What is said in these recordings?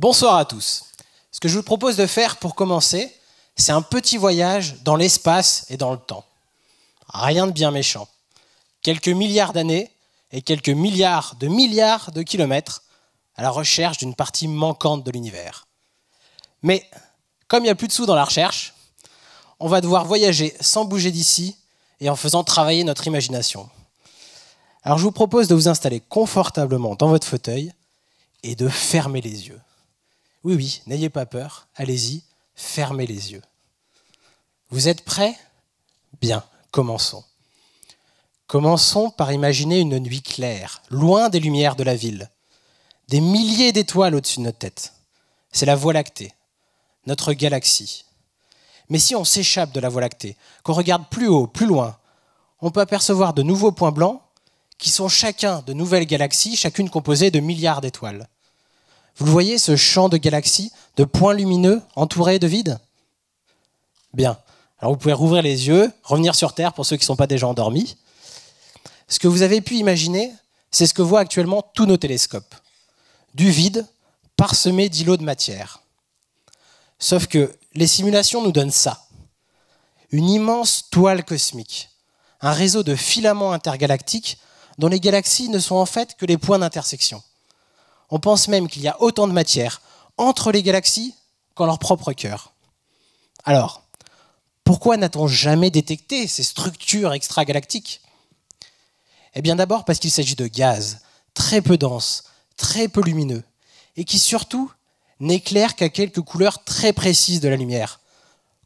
Bonsoir à tous. Ce que je vous propose de faire pour commencer, c'est un petit voyage dans l'espace et dans le temps. Rien de bien méchant. Quelques milliards d'années et quelques milliards de kilomètres à la recherche d'une partie manquante de l'univers. Mais comme il n'y a plus de sous dans la recherche, on va devoir voyager sans bouger d'ici et en faisant travailler notre imagination. Alors je vous propose de vous installer confortablement dans votre fauteuil et de fermer les yeux. Oui, n'ayez pas peur, allez-y, fermez les yeux. Vous êtes prêts ? Bien, commençons. Commençons par imaginer une nuit claire, loin des lumières de la ville. Des milliers d'étoiles au-dessus de notre tête. C'est la Voie lactée, notre galaxie. Mais si on s'échappe de la Voie lactée, qu'on regarde plus haut, plus loin, on peut apercevoir de nouveaux points blancs qui sont chacun de nouvelles galaxies, chacune composée de milliards d'étoiles. Vous le voyez, ce champ de galaxies, de points lumineux entourés de vide ? Bien. Alors vous pouvez rouvrir les yeux, revenir sur Terre pour ceux qui ne sont pas déjà endormis. Ce que vous avez pu imaginer, c'est ce que voient actuellement tous nos télescopes. Du vide, parsemé d'îlots de matière. Sauf que les simulations nous donnent ça. Une immense toile cosmique. Un réseau de filaments intergalactiques dont les galaxies ne sont en fait que les points d'intersection. On pense même qu'il y a autant de matière entre les galaxies qu'en leur propre cœur. Alors, pourquoi n'a-t-on jamais détecté ces structures extragalactiques ? Eh bien d'abord parce qu'il s'agit de gaz, très peu denses, très peu lumineux, et qui surtout n'éclairent qu'à quelques couleurs très précises de la lumière,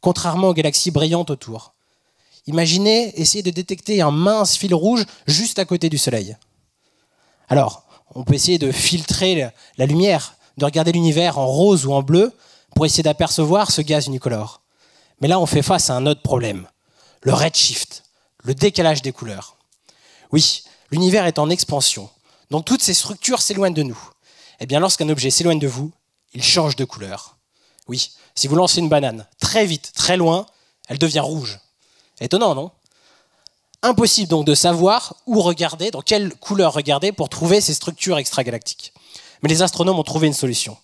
contrairement aux galaxies brillantes autour. Imaginez essayer de détecter un mince fil rouge juste à côté du Soleil. Alors, on peut essayer de filtrer la lumière, de regarder l'univers en rose ou en bleu pour essayer d'apercevoir ce gaz unicolore. Mais là, on fait face à un autre problème, le redshift, le décalage des couleurs. Oui, l'univers est en expansion, donc toutes ces structures s'éloignent de nous. Eh bien, lorsqu'un objet s'éloigne de vous, il change de couleur. Oui, si vous lancez une banane très vite, très loin, elle devient rouge. Étonnant, non ? Impossible donc de savoir où regarder, dans quelle couleur regarder pour trouver ces structures extragalactiques. Mais les astronomes ont trouvé une solution.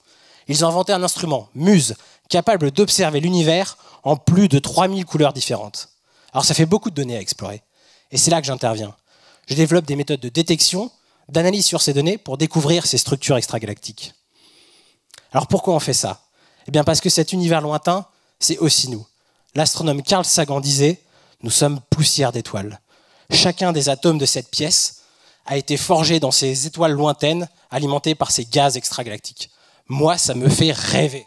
Ils ont inventé un instrument, MUSE, capable d'observer l'univers en plus de 3000 couleurs différentes. Alors ça fait beaucoup de données à explorer. Et c'est là que j'interviens. Je développe des méthodes de détection, d'analyse sur ces données pour découvrir ces structures extragalactiques. Alors pourquoi on fait ça ? Eh bien parce que cet univers lointain, c'est aussi nous. L'astronome Carl Sagan disait « Nous sommes poussière d'étoiles ». Chacun des atomes de cette pièce a été forgé dans ces étoiles lointaines alimentées par ces gaz extragalactiques. Moi, ça me fait rêver.